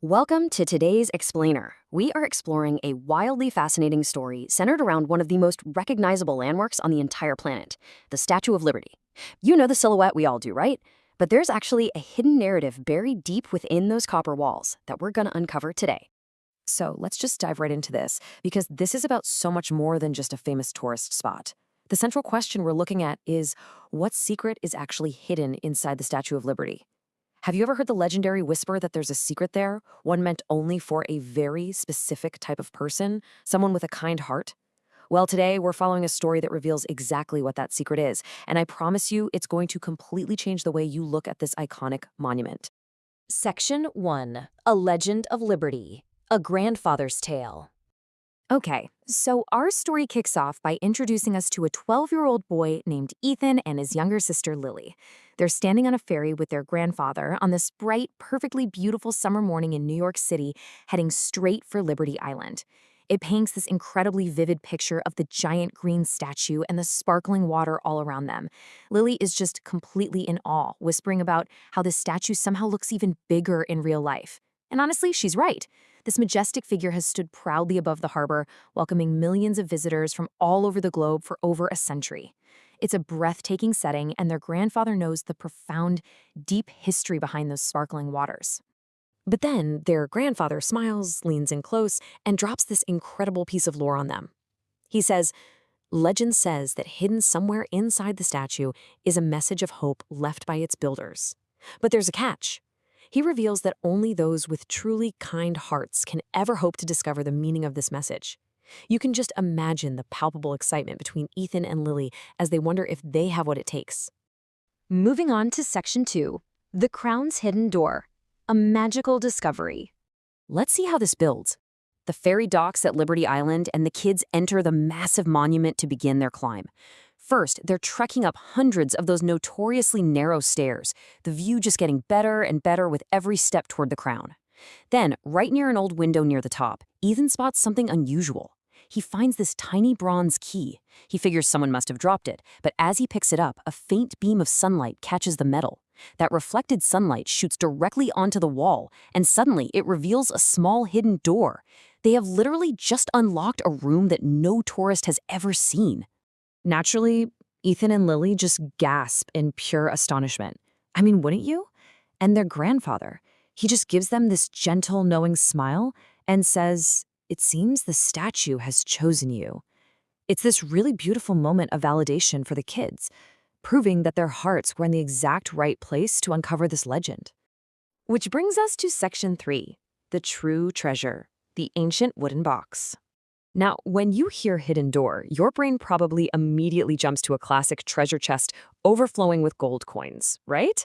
Welcome to today's Explainer. We are exploring a wildly fascinating story centered around one of the most recognizable landmarks on the entire planet, the Statue of Liberty. You know the silhouette, we all do, right? But there's actually a hidden narrative buried deep within those copper walls that we're going to uncover today. So let's just dive right into this, because this is about so much more than just a famous tourist spot. The central question we're looking at is, what secret is actually hidden inside the Statue of Liberty? Have you ever heard the legendary whisper that there's a secret there, one meant only for a very specific type of person, someone with a kind heart? Well, today we're following a story that reveals exactly what that secret is, and I promise you it's going to completely change the way you look at this iconic monument. Section 1. A Legend of Liberty. A Grandfather's Tale. Okay, so our story kicks off by introducing us to a 12-year-old boy named Ethan and his younger sister Lily. They're standing on a ferry with their grandfather on this bright, perfectly beautiful summer morning in New York City, heading straight for Liberty Island. It paints this incredibly vivid picture of the giant green statue and the sparkling water all around them. Lily is just completely in awe, whispering about how the statue somehow looks even bigger in real life. And honestly, she's right. This majestic figure has stood proudly above the harbor, welcoming millions of visitors from all over the globe for over a century. It's a breathtaking setting, and their grandfather knows the profound, deep history behind those sparkling waters. But then their grandfather smiles, leans in close, and drops this incredible piece of lore on them. He says, "Legend says that hidden somewhere inside the statue is a message of hope left by its builders. But there's a catch." He reveals that only those with truly kind hearts can ever hope to discover the meaning of this message. You can just imagine the palpable excitement between Ethan and Lily as they wonder if they have what it takes. Moving on to Section 2. The Crown's Hidden Door. A Magical Discovery. Let's see how this builds. The ferry docks at Liberty Island, and the kids enter the massive monument to begin their climb. First, they're trekking up hundreds of those notoriously narrow stairs, the view just getting better and better with every step toward the crown. Then, right near an old window near the top, Ethan spots something unusual. He finds this tiny bronze key. He figures someone must have dropped it, but as he picks it up, a faint beam of sunlight catches the metal. That reflected sunlight shoots directly onto the wall, and suddenly it reveals a small hidden door. They have literally just unlocked a room that no tourist has ever seen. Naturally, Ethan and Lily just gasp in pure astonishment. I mean, wouldn't you? And their grandfather, he just gives them this gentle, knowing smile and says, "It seems the statue has chosen you." It's this really beautiful moment of validation for the kids, proving that their hearts were in the exact right place to uncover this legend. Which brings us to Section 3, the true treasure, the ancient wooden box. Now, when you hear hidden door, your brain probably immediately jumps to a classic treasure chest overflowing with gold coins, right?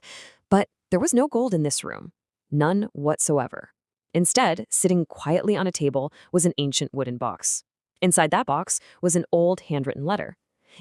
But there was no gold in this room. None whatsoever. Instead, sitting quietly on a table was an ancient wooden box. Inside that box was an old handwritten letter.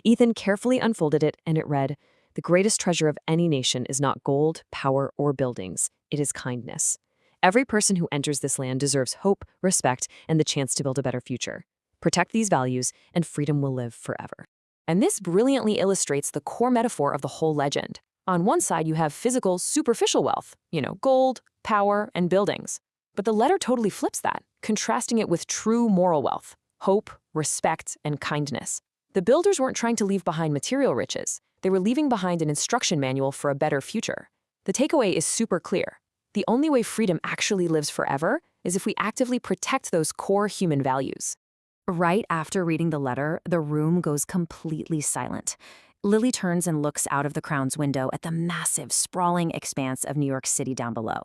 Ethan carefully unfolded it, and it read, "The greatest treasure of any nation is not gold, power, or buildings. It is kindness. Every person who enters this land deserves hope, respect, and the chance to build a better future. Protect these values, and freedom will live forever." And this brilliantly illustrates the core metaphor of the whole legend. On one side, you have physical, superficial wealth, gold, power, and buildings. But the letter totally flips that, contrasting it with true moral wealth, hope, respect, and kindness. The builders weren't trying to leave behind material riches. They were leaving behind an instruction manual for a better future. The takeaway is super clear. The only way freedom actually lives forever is if we actively protect those core human values. Right after reading the letter, the room goes completely silent. Lily turns and looks out of the crown's window at the massive, sprawling expanse of New York City down below.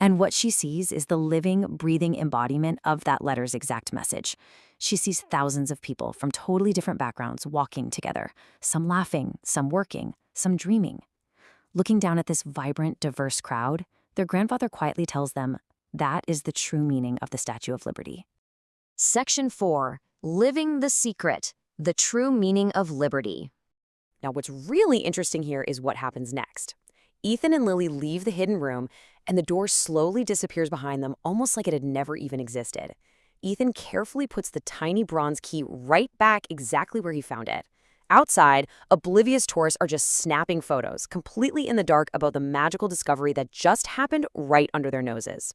And what she sees is the living, breathing embodiment of that letter's exact message. She sees thousands of people from totally different backgrounds walking together, some laughing, some working, some dreaming. Looking down at this vibrant, diverse crowd, their grandfather quietly tells them that is the true meaning of the Statue of Liberty. Section 4. Living the Secret. The True Meaning of Liberty. Now, what's really interesting here is what happens next. Ethan and Lily leave the hidden room, and the door slowly disappears behind them, almost like it had never even existed. Ethan carefully puts the tiny bronze key right back exactly where he found it. Outside, oblivious tourists are just snapping photos, completely in the dark about the magical discovery that just happened right under their noses.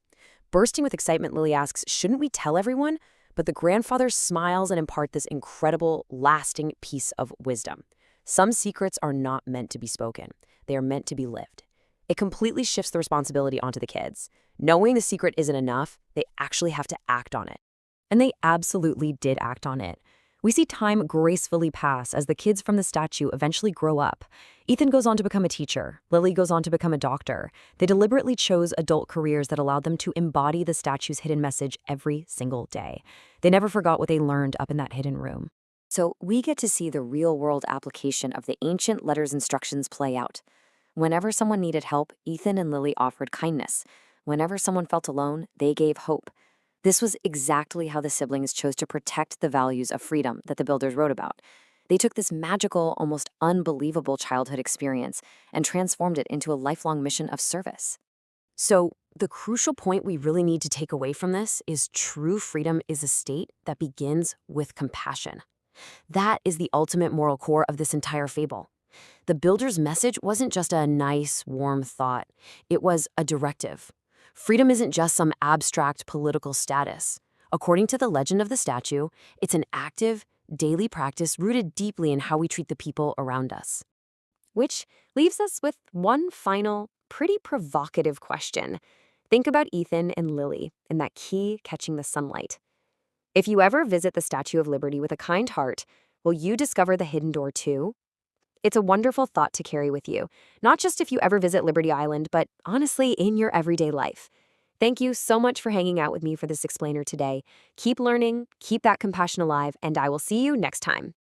Bursting with excitement, Lily asks, "Shouldn't we tell everyone?" But the grandfather smiles and imparts this incredible, lasting piece of wisdom. Some secrets are not meant to be spoken. They are meant to be lived. It completely shifts the responsibility onto the kids. Knowing the secret isn't enough, they actually have to act on it. And they absolutely did act on it. We see time gracefully pass as the kids from the statue eventually grow up. Ethan goes on to become a teacher. Lily goes on to become a doctor. They deliberately chose adult careers that allowed them to embody the statue's hidden message every single day. They never forgot what they learned up in that hidden room. So we get to see the real-world application of the ancient letters instructions play out. Whenever someone needed help, Ethan and Lily offered kindness. Whenever someone felt alone, they gave hope. This was exactly how the siblings chose to protect the values of freedom that the builders wrote about. They took this magical, almost unbelievable childhood experience and transformed it into a lifelong mission of service. So, the crucial point we really need to take away from this is true freedom is a state that begins with compassion. That is the ultimate moral core of this entire fable. The builder's message wasn't just a nice, warm thought. It was a directive. Freedom isn't just some abstract political status. According to the legend of the statue, it's an active, daily practice rooted deeply in how we treat the people around us. Which leaves us with one final, pretty provocative question. Think about Ethan and Lily and that key catching the sunlight. If you ever visit the Statue of Liberty with a kind heart, will you discover the hidden door too? It's a wonderful thought to carry with you, not just if you ever visit Liberty Island, but honestly in your everyday life. Thank you so much for hanging out with me for this explainer today. Keep learning, keep that compassion alive, and I will see you next time.